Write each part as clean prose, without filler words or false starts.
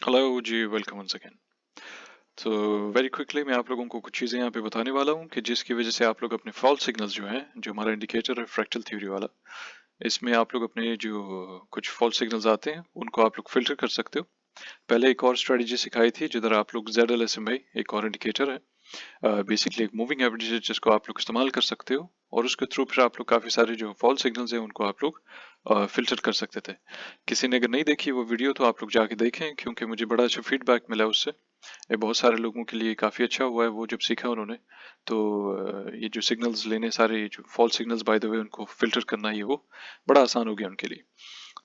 Hello जी, welcome once again. तो very quickly मैं आप लोगों को कुछ चीज़ें यहाँ पे बताने वाला हूँ कि जिसकी वजह से आप लोग अपने फॉल्स सिग्नल्स जो हैं, जो हमारा इंडिकेटर है फ्रैक्टल थ्योरी वाला, इसमें आप लोग अपने जो कुछ फॉल्स सिग्नल्स आते हैं उनको आप लोग फिल्टर कर सकते हो। पहले एक और स्ट्रेटजी सिखाई थी जिधर आप लोग ZLSMA एक और इंडिकेटर है, बेसिकली एक मूविंग एवरेज है जिसको आप लोग इस्तेमाल कर सकते हो और उसके थ्रू फिर आप लोग काफ़ी सारे जो फॉल सिग्नल्स हैं उनको आप लोग फिल्टर कर सकते थे। किसी ने अगर नहीं देखी वो वीडियो तो आप लोग जाके देखें, क्योंकि मुझे बड़ा अच्छा फीडबैक मिला उससे। ये बहुत सारे लोगों के लिए काफ़ी अच्छा हुआ है वो जब सीखा उन्होंने। तो ये जो सिग्नल्स लेने, सारे जो false signals by the way उनको फिल्टर करना, ये वो बड़ा आसान हो गया उनके लिए।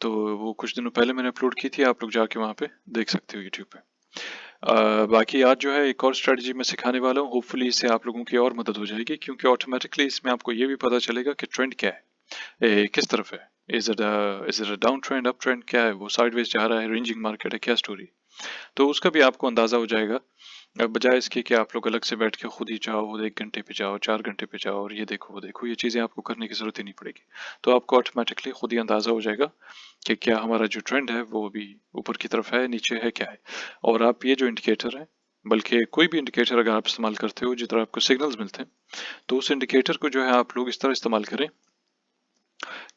तो वो कुछ दिनों पहले मैंने अपलोड की थी, आप लोग जाके वहाँ पे देख सकते हो यूट्यूब पे। बाकी आज जो है एक और स्ट्रेटजी मैं सिखाने वाला हूँ, होपफुली इससे आप लोगों की और मदद हो जाएगी, क्योंकि ऑटोमेटिकली इसमें आपको ये भी पता चलेगा कि ट्रेंड क्या है, किस तरफ है। Is it a down trend, up trend, क्या है वो, साइडवेज जा रहा है, रेंजिंग मार्केट है, क्या स्टोरी। तो उसका भी आपको अंदाजा हो जाएगा, बजाय इसके कि आप लोग अलग से बैठ के खुद ही जाओ, वो 1 घंटे पे जाओ, 4 घंटे पे जाओ और ये देखो वो देखो, ये चीज़ें आपको करने की जरूरत ही नहीं पड़ेगी। तो आपको ऑटोमेटिकली खुद ही अंदाजा हो जाएगा कि क्या हमारा जो ट्रेंड है वो भी ऊपर की तरफ है, नीचे है, क्या है। और आप ये जो इंडिकेटर है, बल्कि कोई भी इंडिकेटर अगर आप इस्तेमाल करते हो जिधर आपको सिग्नल्स मिलते हैं, तो उस इंडिकेटर को जो है आप लोग इस तरह इस्तेमाल करें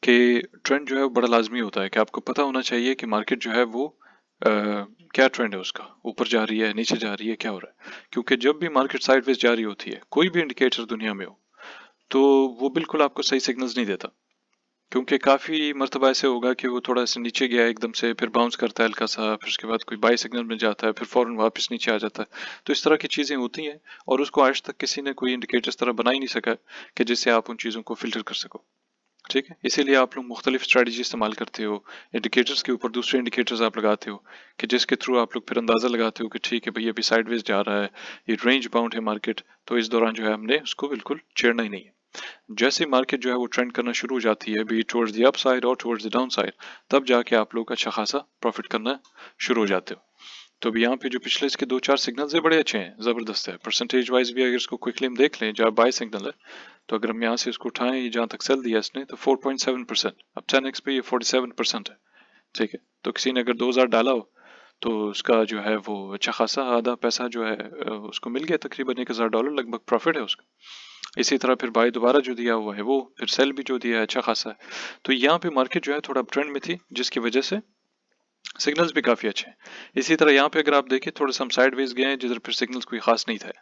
कि ट्रेंड जो है वो बड़ा लाजमी होता है कि आपको पता होना चाहिए कि मार्केट जो है वो क्या ट्रेंड है उसका, ऊपर जा रही है, नीचे जा रही है, क्या हो रहा है। क्योंकि जब भी मार्केट साइडवेज जा रही होती है, कोई भी इंडिकेटर दुनिया में हो, तो वो बिल्कुल आपको सही सिग्नल्स नहीं देता। क्योंकि काफी मर्तबा ऐसे होगा कि वो थोड़ा सा नीचे गया एकदम से, फिर बाउंस करता है हल्का सा, फिर उसके बाद कोई बाय सिग्नल मिल जाता है, फिर फौरन वापस नीचे आ जाता है। तो इस तरह की चीजें होती हैं और उसको आज तक किसी ने कोई इंडिकेटर इस तरह बना ही नहीं सका कि जिससे आप उन चीजों को फिल्टर कर सको। ठीक है, इसीलिए आप लोग मुख्तलिफ स्ट्रेटजी इस्तेमाल करते हो, इंडिकेटर्स के ऊपर दूसरे इंडिकेटर्स आप लगाते हो, कि जिसके थ्रू आप लोग फिर अंदाजा लगाते हो कि ठीक है भाई अभी साइडवेज जा रहा है, ये रेंज बाउंड है मार्केट, तो इस दौरान जो है हमने उसको बिल्कुल छेड़ना ही नहीं है। जैसे मार्केट जो है वो ट्रेंड करना शुरू हो जाती है, be towards the up side और टुवर्ड्स द डाउन साइड, तब जाके आप लोग अच्छा खासा प्रॉफिट करना शुरू हो जाते हो। तो अभी यहाँ पे जो पिछले इसके 2-4 सिग्नल्स है बड़े अच्छे हैं, जबरदस्त है। परसेंटेज वाइज भी अगर इसको क्विकली हम देख लें, जहाँ बाय सिग्नल है, तो अगर हम यहाँ से इसको उठाएं, जहाँ तक सेल दिया इसने, तो 4.7%, अब 10x पे ये 47% है। ठीक है, तो किसी ने अगर 2000 डाला हो तो उसका जो है वो अच्छा खासा आधा पैसा जो है उसको मिल गया, तकरीबन $1000 लगभग प्रॉफिट है उसका। इसी तरह फिर बाय दोबारा जो दिया हुआ है वो, फिर सेल भी जो दिया है अच्छा खासा है। तो यहाँ पे मार्केट जो है थोड़ा ट्रेंड में थी, जिसकी वजह से सिग्नल्स भी काफी अच्छे हैं। इसी तरह यहाँ पे अगर आप देखें, थोड़ा सा हम साइडवेज गए हैं जिधर फिर सिग्नल्स कोई खास नहीं था।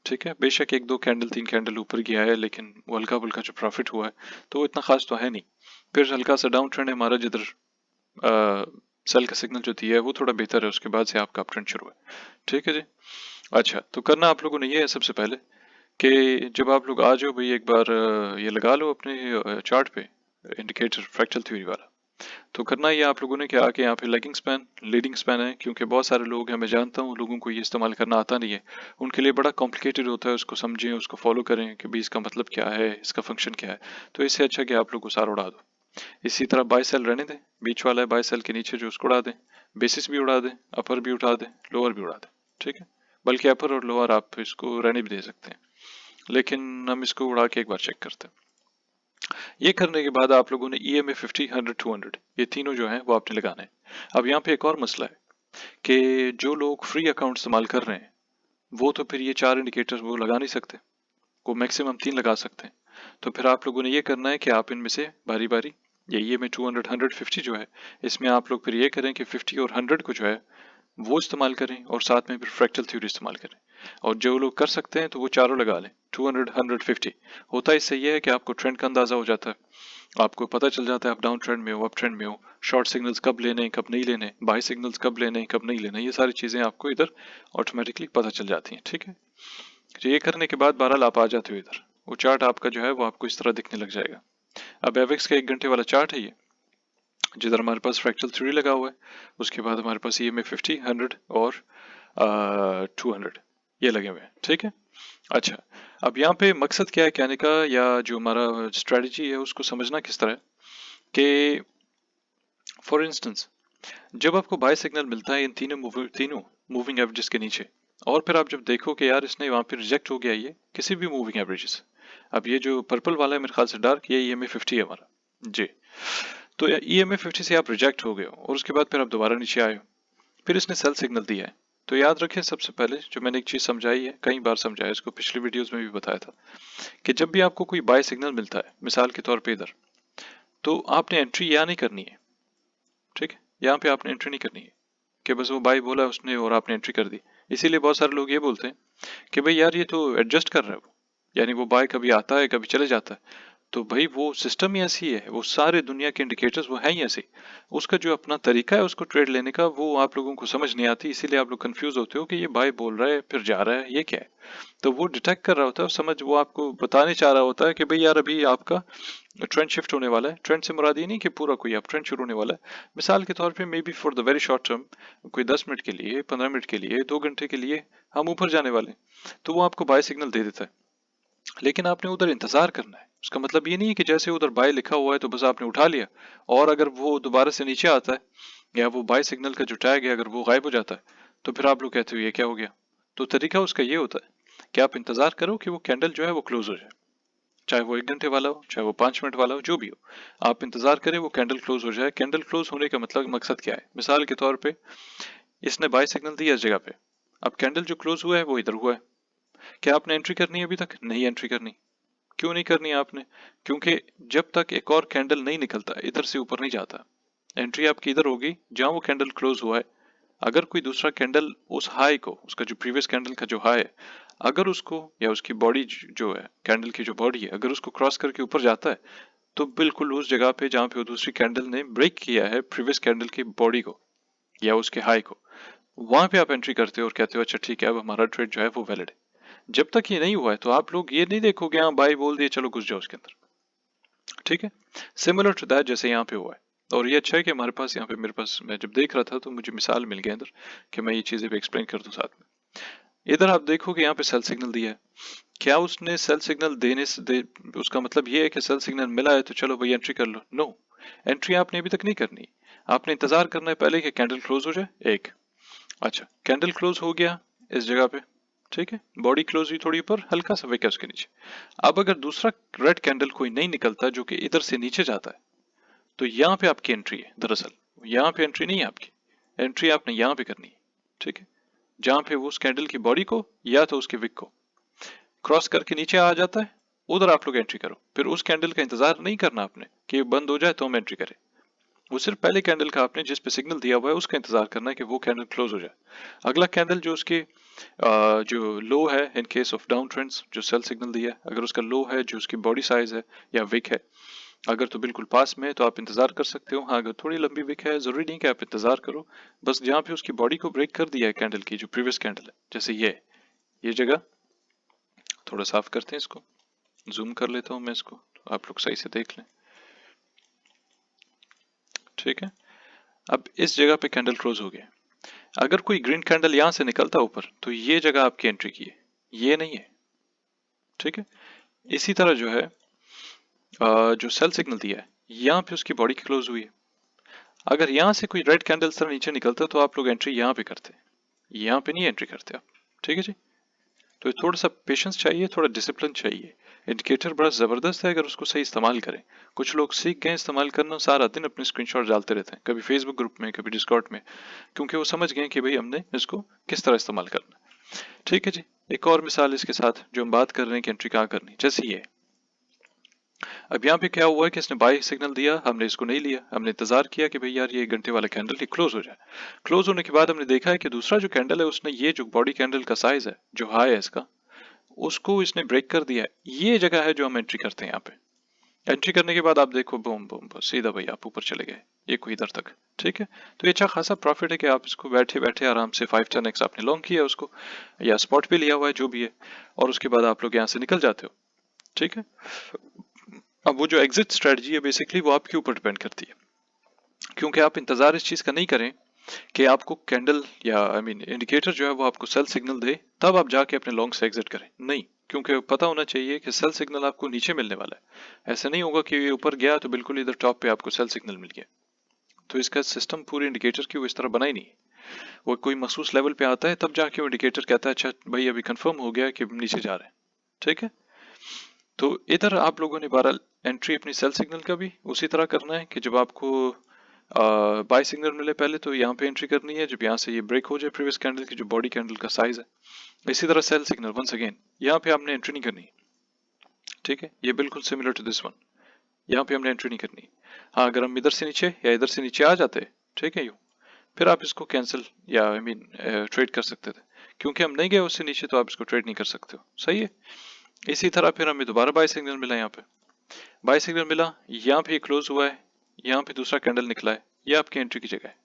ठीक है, बेशक 1-2 कैंडल 3 कैंडल ऊपर गया है, लेकिन वो हल्का फुल्का जो प्रॉफिट हुआ है तो वो इतना खास तो है नहीं। फिर हल्का सा डाउन ट्रेंड है हमारा, जिधर सेल का सिग्नल जो दिया है वो थोड़ा बेहतर है, उसके बाद से आपका अप ट्रेंड शुरू है। ठीक है जी। अच्छा, तो करना आप लोगों ने ये है सबसे पहले कि जब आप लोग आ जाओ भाई, एक बार ये लगा लो अपने चार्ट पे इंडिकेटर फ्रैक्टल थ्योरी वाला। तो करना ये आप लोगों ने क्या, आके यहाँ पे लेगिंग स्पैन, लीडिंग स्पैन है, क्योंकि बहुत सारे लोग हैं, मैं जानता हूँ लोगों को ये इस्तेमाल करना आता नहीं है, उनके लिए बड़ा कॉम्प्लिकेटेड होता है, उसको समझें, उसको फॉलो करें कि भाई इसका मतलब क्या है, इसका फंक्शन क्या है। तो इससे अच्छा कि आप लोग को सारा उड़ा दो। इसी तरह बाय सेल रहने दें, बीच वाला है बाय सेल के नीचे जो, उसको उड़ा दें। बेसिस भी उड़ा दें, अपर भी उड़ा दें, लोअर भी उड़ा दें। ठीक है, बल्कि अपर और लोअर आप इसको रहने भी दे सकते हैं, लेकिन हम इसको उड़ा के एक बार चेक करते हैं। ये करने के बाद आप लोगों ने EMA 50, 100, 200 ये तीनों जो हैं वो आपने लगाने हैं। अब यहाँ पे एक और मसला है कि जो लोग फ्री अकाउंट इस्तेमाल कर रहे हैं वो तो फिर ये 4 इंडिकेटर्स वो लगा नहीं सकते, वो मैक्सिमम 3 लगा सकते हैं। तो फिर आप लोगों ने ये करना है कि आप इनमें से बारी बारी, ये में 200, 100, 50 जो है, इसमें आप लोग फिर ये करें कि 50 और 100 को जो है वो इस्तेमाल करें, और साथ में फिर फ्रैक्टल थ्योरी इस्तेमाल करें। और जो लोग कर सकते हैं तो वो चारों लगा लें, 200, 100, 50। होता है इससे ये है कि आपको ट्रेंड का अंदाजा हो जाता है, आपको पता चल जाता है आप डाउन ट्रेंड में हो, अप ट्रेंड में हो, शॉर्ट सिग्नल्स कब लेने हैं, कब नहीं लेने, बाय सिग्नल्स कब लेने हैं, कब नहीं लेने, ये सारी चीजें आपको इधर ऑटोमेटिकली पता चल जाती हैं। ठीक है, तो ये करने के बाद बहरहाल आप आ जाते हो इधर, वो चार्ट आपका जो है वो आपको इस तरह दिखने लग जाएगा। अब एवेक्स का 1 घंटे वाला चार्ट है ये, जिधर हमारे पास फ्रैक्टल थ्योरी लगा हुआ है, उसके बाद हमारे पास EMA 50, 100 और 200 ये लगे हुए हैं। ठीक है, अच्छा, अब यहाँ पे मकसद क्या है कहने का, या जो हमारा स्ट्रेटजी है उसको समझना किस तरह है कि फॉर इंस्टेंस, जब आपको बाय सिग्नल मिलता है इन तीनों मूविंग एवरेजेस के नीचे, और फिर आप जब देखो कि यार इसने वहां पे रिजेक्ट हो गया ये किसी भी मूविंग एवरेजेस, अब ये जो पर्पल वाला है मेरे ख्याल से डार्क, ये EMA 50 है हमारा जी। तो EMA 50 से आप रिजेक्ट हो गए हो और उसके बाद फिर आप दोबारा नीचे आए हो, फिर इसने सेल सिग्नल दिया है। तो याद रखें, सबसे पहले जो मैंने एक चीज समझाई है, कई बार समझाया इसको, पिछली वीडियोस में भी बताया था, कि जब भी आपको कोई बाय सिग्नल मिलता है, मिसाल के तौर पे इधर, तो आपने एंट्री यहाँ नहीं करनी है। ठीक है, यहाँ पे आपने एंट्री नहीं करनी है कि बस वो बाय बोला उसने और आपने एंट्री कर दी। इसीलिए बहुत सारे लोग ये बोलते हैं कि भाई यार ये तो एडजस्ट कर रहा है वो, यानी वो बाय कभी आता है कभी चले जाता है। तो भाई वो सिस्टम ही ऐसी है, वो सारे दुनिया के इंडिकेटर्स वो हैं ही ऐसे। उसका जो अपना तरीका है उसको ट्रेड लेने का, वो आप लोगों को समझ नहीं आती, इसीलिए आप लोग कंफ्यूज होते हो कि ये बाय बोल रहा है फिर जा रहा है, ये क्या है। तो वो डिटेक्ट कर रहा होता है, समझ, वो आपको बताने चाह रहा होता है कि भाई यार अभी आपका ट्रेंड शिफ्ट होने वाला है। ट्रेंड से मुराद ये नहीं कि पूरा कोई आप ट्रेंड शुरू होने वाला है। मिसाल के तौर पे may be for the very short term, कोई 10 मिनट के लिए, 15 मिनट के लिए, 2 घंटे के लिए हम ऊपर जाने वाले हैं, तो वो आपको बाय सिग्नल दे देता है। लेकिन आपने उधर इंतजार करना है। उसका मतलब ये नहीं है कि जैसे उधर बाय लिखा हुआ है तो बस आपने उठा लिया, और अगर वो दोबारा से नीचे आता है या वो बाय सिग्नल का जो टैग है अगर वो गायब हो जाता है, तो फिर आप लोग कहते हो ये क्या हो गया। तो तरीका उसका ये होता है कि आप इंतजार करो कि वो कैंडल जो है वो क्लोज हो जाए, चाहे वो 1 घंटे वाला हो, चाहे वो 5 मिनट वाला हो, जो भी हो, आप इंतजार करें वो कैंडल क्लोज हो जाए। कैंडल क्लोज होने का मतलब मकसद क्या है, मिसाल के तौर पे इसने बाय सिग्नल दिया इस जगह पे, अब कैंडल जो क्लोज हुआ है वो इधर हुआ है। क्या आपने एंट्री करनी है? अभी तक नहीं एंट्री करनी। क्यों नहीं करनी है आपने? क्योंकि जब तक एक और कैंडल नहीं निकलता इधर से ऊपर नहीं जाता। एंट्री आपकी इधर होगी जहां वो कैंडल क्लोज हुआ है। अगर कोई दूसरा कैंडल उस हाई को, उसका जो प्रीवियस कैंडल का जो हाई है, अगर उसको, या उसकी बॉडी जो है, कैंडल की जो बॉडी है, अगर उसको क्रॉस करके ऊपर जाता है, तो बिल्कुल उस जगह पे जहां पे वो दूसरी कैंडल ने ब्रेक किया है प्रीवियस कैंडल की बॉडी को या उसके हाई को, वहां पे आप एंट्री करते हो और कहते हो अच्छा ठीक है अब हमारा ट्रेड जो है वो वैलिड है। जब तक ये नहीं हुआ है तो आप लोग ये नहीं देखोगे हाँ बाई बोल दिए चलो घुस जाओ उसके अंदर। ठीक है, सिमिलर टू दैट जैसे यहाँ पे हुआ है। और ये अच्छा है कि हमारे पास यहाँ पे, मेरे पास, मैं जब देख रहा था तो मुझे मिसाल मिल गया इधर कि मैं ये चीजें भी एक्सप्लेन कर दूं साथ में। इधर आप देखोगे यहाँ पे सेल सिग्नल दिया है। क्या उसने सेल सिग्नल उसका मतलब ये है कि सेल सिग्नल मिला है तो चलो भाई एंट्री कर लो? नो, एंट्री आपने अभी तक नहीं करनी। आपने इंतजार करना है पहले कि कैंडल क्लोज हो जाए एक। अच्छा, कैंडल क्लोज हो गया इस जगह पे, ठीक है, बॉडी क्लोज हुई थोड़ी ऊपर, हल्का सा विक है उसके नीचे। अब अगर दूसरा रेड कैंडल कोई नहीं निकलता जो कि इधर से नीचे जाता है, तो यहाँ पे आपकी एंट्री है। दरअसल यहाँ पे एंट्री नहीं है आपकी, एंट्री आपने यहाँ पे करनी है। ठीक है, जहां पे वो उस कैंडल की बॉडी को या तो उसके विक को क्रॉस करके नीचे आ जाता है, उधर आप लोग एंट्री करो। फिर उस कैंडल का इंतजार नहीं करना आपने कि बंद हो जाए तो हम एंट्री करें। वो सिर्फ पहले कैंडल का आपने जिस पे सिग्नल दिया हुआ है उसका इंतजार करना है कि वो कैंडल क्लोज हो जाए। अगला कैंडल जो उसके जो लो है, in case of down trends, जो सेल सिग्नल दिया है, अगर उसका लो है जो उसकी बॉडी साइज है या विक है, अगर तो बिल्कुल पास में है तो आप इंतजार कर सकते हो। हाँ, अगर थोड़ी लंबी विक है जरूरी नहीं कि आप इंतजार करो, बस जहाँ पे उसकी बॉडी को ब्रेक कर दिया है कैंडल की जो प्रीवियस कैंडल है, जैसे ये जगह, थोड़ा साफ करते हैं इसको, जूम कर लेता हूँ मैं इसको तो आप लोग सही से देख लें। ठीक है, अब इस जगह पे कैंडल क्लोज हो गया। अगर कोई ग्रीन कैंडल यहां से निकलता ऊपर तो ये जगह आपकी एंट्री की है, ये नहीं है। ठीक है, इसी तरह जो है जो सेल सिग्नल दिया है यहाँ पे उसकी बॉडी क्लोज हुई है। अगर यहाँ से कोई रेड कैंडल तरह नीचे निकलता तो आप लोग एंट्री यहाँ पे करते, यहाँ पे नहीं एंट्री करते आप। ठीक है जी, तो थोड़ा सा पेशेंस चाहिए, थोड़ा डिसिप्लिन चाहिए। इंडिकेटर बड़ा जबरदस्त है अगर उसको सही इस्तेमाल करें। कुछ लोग सीख गए इस्तेमाल करना, सारा दिन अपने स्क्रीनशॉट डालते रहते हैं, कभी फेसबुक ग्रुप में कभी डिस्कॉर्ड में, क्योंकि वो समझ गए कि भाई हमने इसको किस तरह इस्तेमाल करना है। ठीक है जी, एक और मिसाल इसके साथ जो हम बात कर रहे हैं कि एंट्री कहाँ करनी, जैसे ये। अब यहाँ पे क्या हुआ है कि इसने बाय सिग्नल दिया, हमने इसको नहीं लिया, हमने इंतजार किया कि भाई यार ये 1 घंटे वाला कैंडल ही क्लोज हो जाए। क्लोज होने के बाद हमने देखा है कि दूसरा जो कैंडल है उसने ये जो बॉडी कैंडल का साइज है, जो हाई है इसका, उसको इसने ब्रेक कर दिया है। ये जगह है जो हम एंट्री करते हैं यहाँ पे। एंट्री करने के बाद आप देखो बूम बूम बूम, सीधा भाई आप ऊपर चले गए, ये कोई इधर तक। ठीक है, तो ये अच्छा खासा प्रॉफिट है कि आप इसको बैठे बैठे आराम से 5-10x आपने लॉन्ग किया उसको, या स्पॉट पे लिया हुआ है जो भी है, और उसके बाद आप लोग यहाँ से निकल जाते हो। ठीक है, अब वो जो एग्जिट स्ट्रेटजी है बेसिकली वो आपके ऊपर डिपेंड करती है, क्योंकि आप इंतजार इस चीज का नहीं करें कि आपको कैंडल या इंडिकेटर जो है वो आपको सेल सिग्नल दे तब आप जाके अपने लॉन्ग से एग्जिट करें। नहीं, क्योंकि पता होना चाहिए कि सेल सिग्नल आपको नीचे मिलने वाला है। ऐसा नहीं होगा कि ये ऊपर गया तो बिल्कुल इधर टॉप पे आपको सेल सिग्नल मिल गया। तो इसका सिस्टम पूरे इंडिकेटर की वो इस तरह बना ही नहीं है। वो कोई मखसूस लेवल पे आता है तब जाके वो इंडिकेटर कहता है अच्छा भाई अभी कंफर्म हो गया कि नीचे जा रहे हैं। ठीक है, तो इधर आप लोगों ने बहरहाल एंट्री अपनी सेल सिग्नल का भी उसी तरह करना है कि जब आपको बाय सिग्नल मिले पहले तो यहाँ पे एंट्री करनी है जब यहाँ से ये ब्रेक हो जाए प्रीवियस कैंडल की जो बॉडी कैंडल का साइज है। इसी तरह सेल सिग्नल वंस अगेन यहाँ पे आपने एंट्री नहीं करनी, ठीक है, ये बिल्कुल सिमिलर टू दिस वन, यहाँ पे हमने एंट्री नहीं करनी। हाँ, अगर हम इधर से नीचे या इधर से नीचे आ जाते, ठीक है, यूँ फिर आप इसको कैंसिल या आई मीन ट्रेड कर सकते थे। क्योंकि हम नहीं गए उससे नीचे तो आप इसको ट्रेड नहीं कर सकते हो, सही है। इसी तरह फिर हमें दोबारा बाय सिग्नल मिला, यहाँ पे बाय सिग्नल मिला, यहाँ पे क्लोज हुआ है, यहाँ पे दूसरा कैंडल निकला है, ये आपकी एंट्री की जगह है,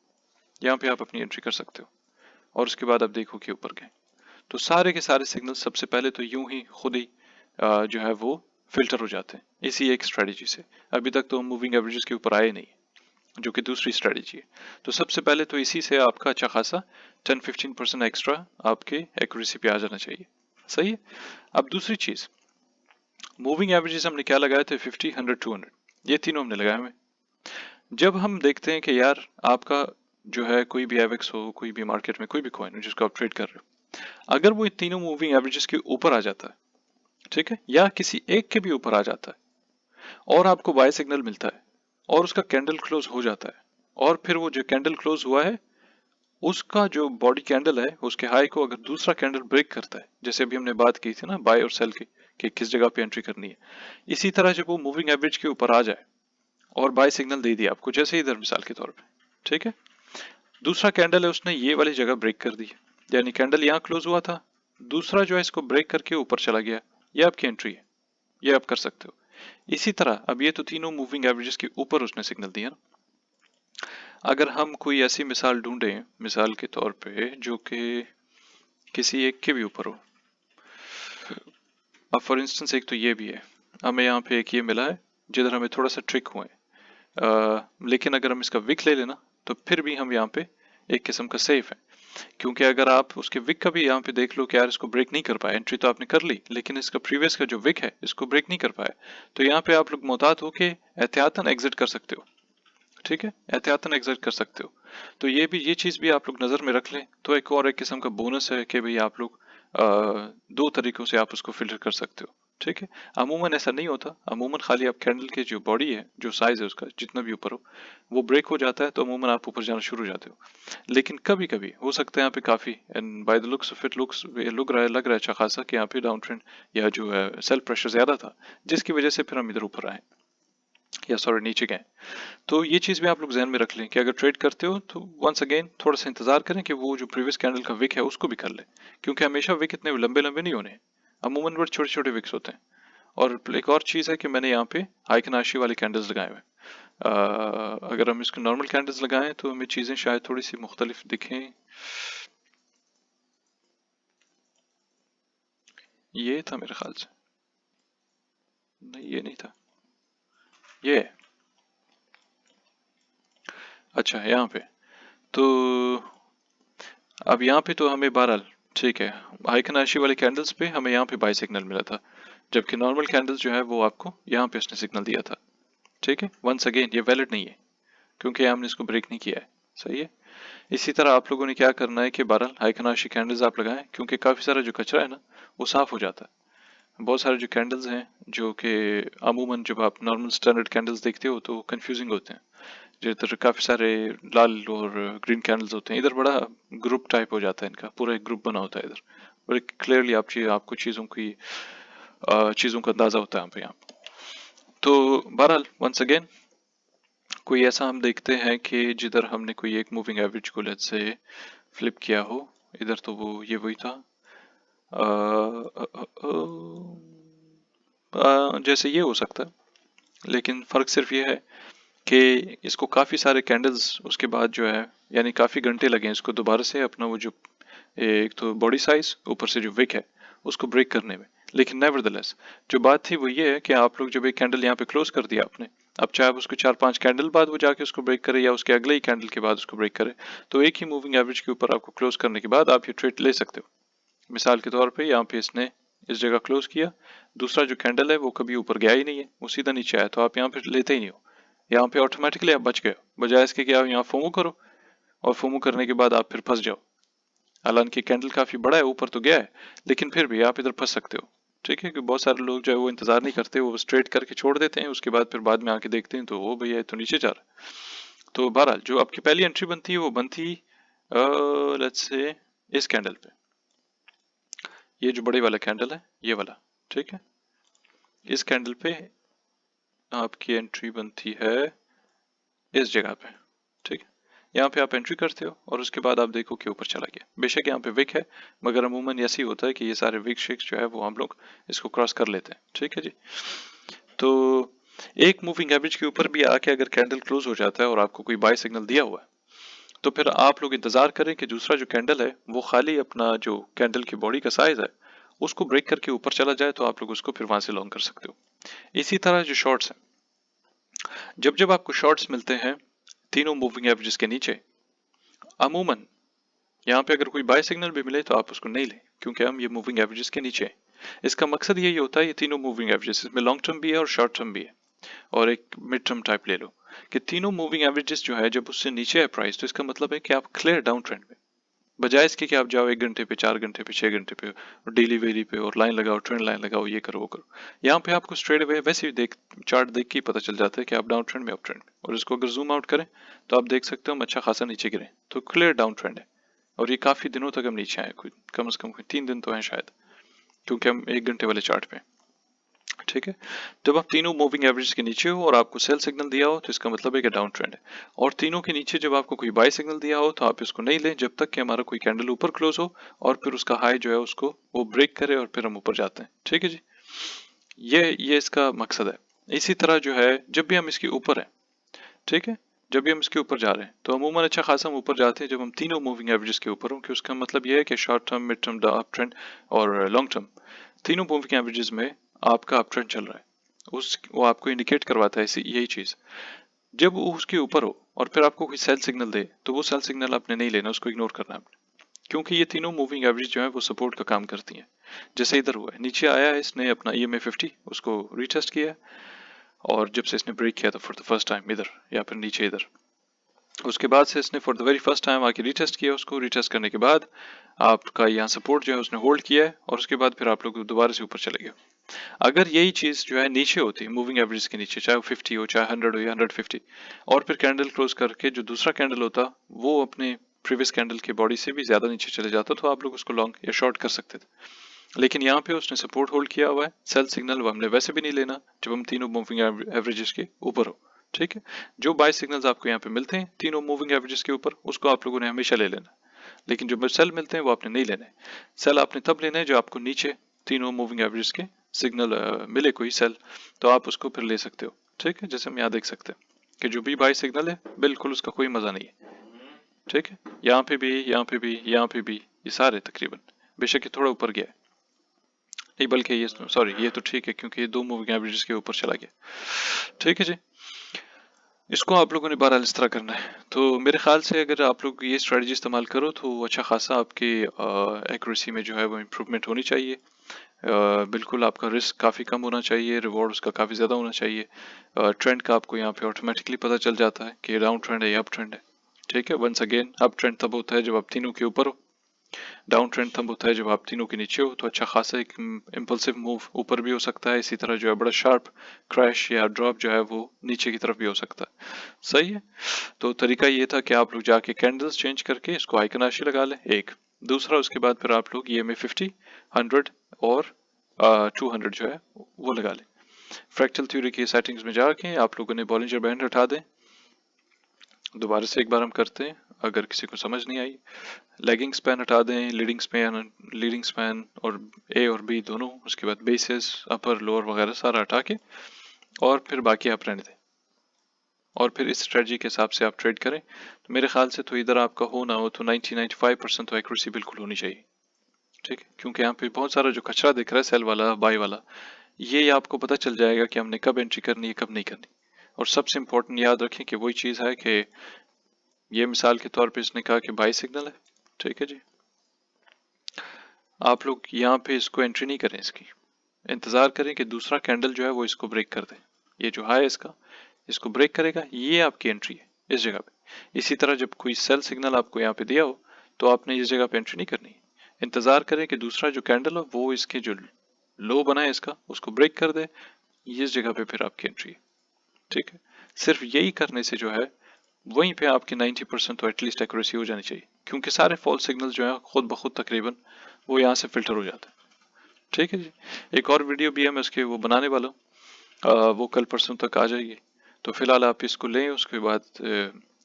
यहाँ पे आप अपनी एंट्री कर सकते हो और उसके बाद आप देखो कि ऊपर गए। तो सारे के सारे सिग्नल सबसे पहले तो यूं ही खुद ही जो है वो फिल्टर हो जाते हैं इसी एक स्ट्रेटेजी से। अभी तक तो हम मूविंग एवरेजेस के ऊपर आए नहीं, जो कि दूसरी स्ट्रेटेजी है। तो सबसे पहले तो इसी से आपका अच्छा खासा 10-15% एक्स्ट्रा आपके एक्यूरेसी पे आ जाना चाहिए, सही है। अब दूसरी चीज, मूविंग एवरेजेस हमने क्या लगाए थे, 50, 100, 200, ये तीनों हमने लगाए हुए। जब हम देखते हैं कि यार आपका जो है कोई भी एवेक्स हो, कोई भी मार्केट में कोई भी कॉइन हो जिसको आप ट्रेड कर रहे हो, अगर वो तीनों मूविंग एवरेजेस के ऊपर आ जाता है, ठीक है, या किसी एक के भी ऊपर आ जाता है और आपको बाय सिग्नल मिलता है और उसका कैंडल क्लोज हो जाता है, और फिर वो जो कैंडल क्लोज हुआ है उसका जो बॉडी कैंडल है उसके हाई को अगर दूसरा कैंडल ब्रेक करता है, जैसे अभी हमने बात की थी ना बाय और सेल की कि किस जगह पे एंट्री करनी है, इसी तरह जब वो मूविंग एवरेज के ऊपर आ जाए और बाय सिग्नल दे दिया आपको, जैसे इधर मिसाल के तौर पे, ठीक है, दूसरा कैंडल है उसने ये वाली जगह ब्रेक कर दी, यानी कैंडल यहाँ क्लोज हुआ था, दूसरा जो है इसको ब्रेक करके ऊपर चला गया, ये आपकी एंट्री है, ये आप कर सकते हो। इसी तरह अब ये तो तीनों मूविंग एवरेजेस के ऊपर उसने सिग्नल दिया ना। अगर हम कोई ऐसी मिसाल ढूंढें, मिसाल के तौर पे जो कि किसी एक के भी ऊपर हो, अब फॉर इंस्टेंस एक तो ये भी है, हमें यहाँ पे एक ये मिला है जिधर हमें थोड़ा सा ट्रिक हुए, लेकिन अगर हम इसका विक ले लेना तो फिर भी हम यहाँ पे एक किस्म का सेफ है। क्योंकि अगर आप उसके विक का भी यहाँ पे देख लो कि यार इसको ब्रेक नहीं कर पाए, एंट्री तो आपने कर ली लेकिन इसका प्रीवियस का जो विक है इसको ब्रेक नहीं कर पाए, तो यहाँ पे आप लोग मोहतात हो के एहतियातन एग्जिट कर सकते हो, ठीक है, एहतियातन एग्जिट कर सकते हो। तो ये चीज भी आप लोग नजर में रख लें। तो एक और एक किस्म का बोनस है कि भाई आप लोग दो तरीकों से आप उसको फिल्टर कर सकते हो, ठीक है। अमूमन ऐसा नहीं होता, अमूमन खाली आप कैंडल के जो बॉडी है, जो साइज है उसका जितना भी ऊपर हो वो ब्रेक हो जाता है तो अमूमन आप ऊपर जाना शुरू हो जाते हो। लेकिन कभी कभी हो सकता है यहाँ पे काफी, and by the looks of it लग रहा है अच्छा खासा कि यहाँ पे डाउन ट्रेंड या जो है सेल प्रेशर ज्यादा था, जिसकी वजह से फिर हम इधर ऊपर आए या सॉरी नीचे गए। तो ये चीज भी आप लोग ध्यान में रख लें कि अगर ट्रेड करते हो तो वंस अगेन थोड़ा सा इंतजार करें कि वो जो प्रीवियस कैंडल का विक है उसको भी कर ले, क्योंकि हमेशा विक इतने लंबे लंबे नहीं होने, अमूमन बड़े छोटे छोटे विक्स होते हैं। और एक और चीज है कि मैंने यहाँ पे हाइकनाशी वाले कैंडल्स लगाए हुए, अगर हम इसको नॉर्मल कैंडल्स लगाएं तो हमें चीजें शायद थोड़ी सी मुख्तलिफ दिखें। ये था मेरे ख्याल से, नहीं ये नहीं था, ये है। अच्छा यहाँ पे तो अब यहाँ पे तो हमें बहरहाल ठीक है, हाइकनाशी वाले कैंडल्स पे हमें यहाँ पे बाय सिग्नल मिला था, जबकि नॉर्मल कैंडल्स जो है वो आपको यहाँ पे उसने सिग्नल दिया था, ठीक है। वंस अगेन ये वैलिड नहीं है क्योंकि हमने इसको ब्रेक नहीं किया है, सही है। इसी तरह आप लोगों ने क्या करना है कि बहरहाल हाइकनाशी कैंडल्स आप लगाएं, क्योंकि काफी सारा जो कचरा है ना वो साफ हो जाता है। बहुत सारे जो कैंडल्स हैं जो कि अमूमन जब आप नॉर्मल स्टैंडर्ड कैंडल्स देखते हो तो कंफ्यूजिंग होते हैं, जिधर काफी सारे लाल और ग्रीन कैंडल्स होते हैं, इधर बड़ा ग्रुप टाइप हो जाता है, इनका पूरा एक ग्रुप बना होता है इधर, बड़े क्लियरली आपको चीजों का अंदाजा होता है यहाँ पे। तो बहरहाल वंस अगेन कोई ऐसा हम देखते हैं कि जिधर हमने कोई एक मूविंग एवरेज को लेट्स से फ्लिप किया हो, इधर तो वो ये वही था, जैसे ये हो सकता है, लेकिन फर्क सिर्फ ये है कि इसको काफी सारे कैंडल्स उसके बाद जो है, यानी काफी घंटे लगे इसको दोबारा से अपना वो जो एक तो बॉडी साइज ऊपर से जो विक है उसको ब्रेक करने में। लेकिन नेवरदलेस जो बात थी वो ये है कि आप लोग जब एक कैंडल यहाँ पे क्लोज कर दिया आपने, अब चाहे आप उसको 4-5 कैंडल बाद वो जाके उसको ब्रेक करे या उसके अगले ही कैंडल के बाद उसको ब्रेक करे, तो एक ही मूविंग एवरेज के ऊपर आपको क्लोज करने के बाद आप ये ट्रेड ले सकते हो। मिसाल के तौर पे यहाँ पे इसने इस जगह क्लोज किया, दूसरा जो कैंडल है वो कभी ऊपर गया ही नहीं है, वो सीधा नीचे आया, तो आप यहाँ पे लेते ही नहीं हो, यहाँ पे ऑटोमेटिकली आप बच गए हो, बजाय इसके कि आप यहाँ फोमो करो और फोमो करने के बाद आप फिर फंस जाओ। हालांकि कैंडल काफी बड़ा है, ऊपर तो गया है, लेकिन फिर भी आप इधर फंस सकते हो, ठीक है। कि बहुत सारे लोग जो है वो इंतजार नहीं करते, वो स्ट्रेट करके छोड़ देते हैं, उसके बाद फिर बाद में आके देखते हैं तो वो भैया तो नीचे जा रहा है। तो बहरहाल जो आपकी पहली एंट्री बनती है वो बनती लेट्स से इस कैंडल पे, ये जो बड़े वाला कैंडल है ये वाला, ठीक है। इस कैंडल पे आपकी एंट्री बनती है इस जगह पे, ठीक है। यहाँ पे आप एंट्री करते हो और उसके बाद आप देखो कि ऊपर चला गया। बेशक यहाँ पे विक है, मगर अमूमन ऐसे ही होता है कि ये सारे विक शेक्स जो है वो हम लोग इसको क्रॉस कर लेते हैं, ठीक है जी। तो एक मूविंग एवरेज के ऊपर भी आके अगर कैंडल क्लोज हो जाता है और आपको कोई बाय सिग्नल दिया हुआ है, तो फिर आप लोग इंतजार करें कि दूसरा जो कैंडल है वो खाली अपना जो कैंडल की बॉडी का साइज है उसको ब्रेक करके ऊपर चला जाए, तो आप लोग उसको फिर वहां से लॉन्ग कर सकते हो। इसी तरह जो शॉर्ट्स है, जब जब आपको शॉर्ट्स मिलते हैं तीनों मूविंग एवरेज के नीचे, अमूमन यहाँ पे अगर कोई बाय सिग्नल भी मिले तो आप उसको नहीं लें, क्योंकि हम ये मूविंग एवरेजेस के नीचे हैं। इसका मकसद यही होता है, ये तीनों मूविंग एवरेजेस, इसमें लॉन्ग टर्म भी है और शॉर्ट टर्म भी है और एक मिड टर्म टाइप ले लो, कि तीनों मूविंग एवरेजेस जो है जब उससे नीचे है प्राइस, तो इसका मतलब है कि आप क्लियर डाउन ट्रेंड में, बजाय इसके कि आप जाओ 1 घंटे पे, 4 घंटे पे, 6 घंटे पे, डेली वेरी पे और लाइन लगाओ, ट्रेंड लाइन लगाओ, ये करो वो करो। यहाँ पे आपको स्ट्रेट अवे वैसे ही देख, चार्ट देख के ही पता चल जाता है कि आप डाउन ट्रेंड में, अप ट्रेंड में। और इसको अगर जूम आउट करें तो आप देख सकते हो हम अच्छा खासा नीचे गिरे, तो क्लियर डाउन ट्रेंड है और ये काफी दिनों तक हम नीचे आए, कोई कम से कम 3 दिन तो है शायद, क्योंकि हम 1 घंटे वाले चार्ट पे, ठीक है। जब आप तीनों मूविंग एवरेज के नीचे हो और आपको सेल सिग्नल दिया हो तो इसका मतलब है कि डाउन ट्रेंड है, और तीनों के नीचे जब आपको कोई बाय सिग्नल दिया हो तो आप इसको नहीं लें जब तक कि हमारा कोई कैंडल ऊपर क्लोज हो और फिर उसका हाई जो है उसको वो ब्रेक करे और फिर हम ऊपर जाते हैं, ठीक है जी। ये इसका मकसद है। इसी तरह जो है जब भी हम इसके ऊपर हैं, ठीक है, जब भी हम इसके ऊपर जा रहे हैं तो अमूमन अच्छा खासा हम ऊपर जाते हैं जब हम तीनों मूविंग एवरेजेस के ऊपर हों, कि उसका मतलब यह है कि short term, mid term, up trend और लॉन्ग टर्म, तीनों मूविंग एवरेजेस में आपका अप ट्रेंड चल रहा है। वो आपको इंडिकेट करवाता है इसी यही चीज। जब वो उसके ऊपर हो और फिर आपको कोई सेल सिग्नल दे तो वो सेल सिग्नल आपने नहीं लेना, उसको इग्नोर करना है आपने, क्योंकि ये तीनों मूविंग एवरेज जो है वो सपोर्ट का काम करती हैं। जैसे इधर हुआ है, नीचे आया है इसने अपना EMA 50 उसको रीटेस्ट किया, और जब से इसने ब्रेक किया था फॉर द फर्स्ट टाइम इधर या फिर नीचे इधर, उसके बाद से इसने for the very first time आके रीटेस्ट किया, उसको रीटेस्ट करने के बाद आपका यहाँ सपोर्ट जो है उसने होल्ड किया है और उसके बाद फिर आप लोग दोबारा से ऊपर चले गए। अगर यही चीज जो है नीचे होती है मूविंग एवरेज के नीचे, चाहे वो 50 हो, चाहे 100 हो या 150, और फिर कैंडल क्लोज करके जो दूसरा कैंडल होता वो अपने प्रीवियस कैंडल की बॉडी से भी ज्यादा नीचे चले जाता, तो आप लोग उसको लॉन्ग या शॉर्ट कर सकते थे। लेकिन यहाँ पे उसने सपोर्ट होल्ड किया हुआ है, सेल सिग्नल हमने वैसे भी नहीं लेना जब हम तीनों मूविंग एवरेजेस के ऊपर हो, ठीक है। जो बाय सिग्नल्स आपको यहाँ पे मिलते हैं तीनों मूविंग एवरेजेस के ऊपर, उसको आप लोगों ने हमेशा ले लेना, लेकिन जो सेल मिलते हैं वो आपने नहीं लेने। सेल आपने तब लेना है जो आपको नीचे तीनों मूविंग एवरेज के सिग्नल मिले कोई सेल, तो आप उसको फिर ले सकते हो, ठीक है। जैसे हम यहाँ देख सकते हैं कि जो भी बाय सिग्नल है बिल्कुल उसका कोई मजा नहीं है, ठीक है। यहाँ पे भी, यहाँ पे भी, यहाँ पे भी, ये सारे तकरीबन, बेशक ये थोड़ा ऊपर गया है, नहीं बल्कि ये सॉरी ये तो ठीक है क्योंकि ये दो मूविंग एवरेजेस के ऊपर चला गया, ठीक है जी। इसको आप लोगों ने बहरहाल इस तरह करना है। तो मेरे ख्याल से अगर आप लोग ये स्ट्रेटजी इस्तेमाल करो तो अच्छा खासा आपके एक्यूरेसी में जो है वो इम्प्रूवमेंट होनी चाहिए। बिल्कुल आपका रिस्क काफ़ी कम होना चाहिए, रिवॉर्ड उसका काफ़ी ज़्यादा होना चाहिए। ट्रेंड का आपको यहाँ पे ऑटोमेटिकली पता चल जाता है कि डाउन ट्रेंड है या अप ट्रेंड है, ठीक है। वंस अगेन अप ट्रेंड तब होता है जब आप तीनों के ऊपर हो, डाउन ट्रेंड तब होता है जब आप तीनों के नीचे हो। तो अच्छा खासा एक इम्पल्सिव मूव ऊपर भी हो सकता है, इसी तरह जो है बड़ा शार्प क्रैश या ड्रॉप जो है वो नीचे की तरफ भी हो सकता है, सही है। तो तरीका ये था कि आप लोग जाके कैंडल्स चेंज करके इसको आइकनाशी लगा लें एक, दूसरा उसके बाद फिर आप लोग EMA 50, 100 और 200 जो है वो लगा लें। फ्रैक्चल थ्योरी की सेटिंग्स में जाके आप लोगों ने बॉलिंजर बैंड हटा दें। दोबारा से एक बार हम करते हैं अगर किसी को समझ नहीं आई। लेगिंग स्पैन हटा दें, लीडिंग स्पैन और A और B दोनों, उसके बाद बेसिस, अपर लोअर वगैरह सारा हटा के और फिर बाकी आप रहने दें और फिर इस स्ट्रेटजी के हिसाब से आप ट्रेड करें। तो मेरे ख्याल से तो इधर आपका हो ना हो तो 90-95% तो एक्यूरेसी बिल्कुल होनी चाहिए, ठीक है। क्योंकि यहाँ पे बहुत सारा जो कचरा दिख रहा है सेल वाला, बाय वाला, ये आपको पता चल जाएगा कि हमने कब एंट्री करनी है कब नहीं करनी। और सबसे इम्पोर्टेंट याद रखें कि वही चीज़ है कि ये मिसाल के तौर पे इसने कहा कि बाय सिग्नल है, ठीक है जी। आप लोग यहाँ पे इसको एंट्री नहीं करें, इसकी इंतजार करें कि दूसरा कैंडल जो है वो इसको ब्रेक कर दे। ये जो हाई है इसको ब्रेक करेगा, ये आपकी एंट्री है इस जगह पे। इसी तरह जब कोई सेल सिग्नल आपको यहाँ पे दिया हो तो आपने इस जगह पे एंट्री नहीं करनी, इंतजार करें कि दूसरा जो कैंडल हो वो इसके जो लो बना है इसका उसको ब्रेक कर दे, इस जगह पे फिर आपकी एंट्री है, ठीक है। सिर्फ यही करने से जो है वहीं पे आपकी 90% तो एटलीस्ट एक्यूरेसी हो जानी चाहिए, क्योंकि सारे फॉल्स सिग्नल जो है खुद ब खुद तकरीबन वो यहाँ से फिल्टर हो जाते हैं। ठीक है जी। एक और वीडियो भी है, मैं उसके वो बनाने वाला हूँ, वो कल परसों तक आ जाएगी। तो फिलहाल आप इसको लें, उसके बाद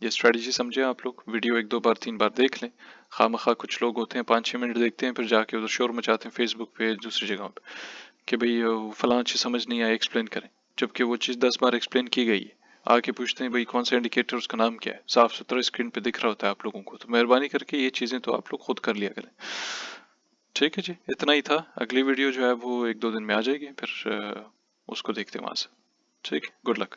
ये स्ट्रेटजी समझे आप लोग, वीडियो 1 2 बार 3 बार देख लें। खामखा कुछ लोग होते हैं 5 6 मिनट देखते हैं, फिर जाके उधर शोर मचाते हैं फेसबुक पे दूसरी जगहों पे कि भाई फलां चीज़ समझ नहीं आया, एक्सप्लेन करें। जबकि वो चीज़ 10 बार एक्सप्लेन की गई है। आके पूछते हैं भाई कौन सा इंडिकेटर, उसका नाम क्या है, साफ सुथरा स्क्रीन पे दिख रहा होता है आप लोगों को। तो मेहरबानी करके ये चीज़ें तो आप लोग खुद कर लिया करें। ठीक है जी, इतना ही था। अगली वीडियो जो है वो 1 2 दिन में आ जाएगी, फिर उसको देखते हैं वहां से। ठीक है, गुड लक।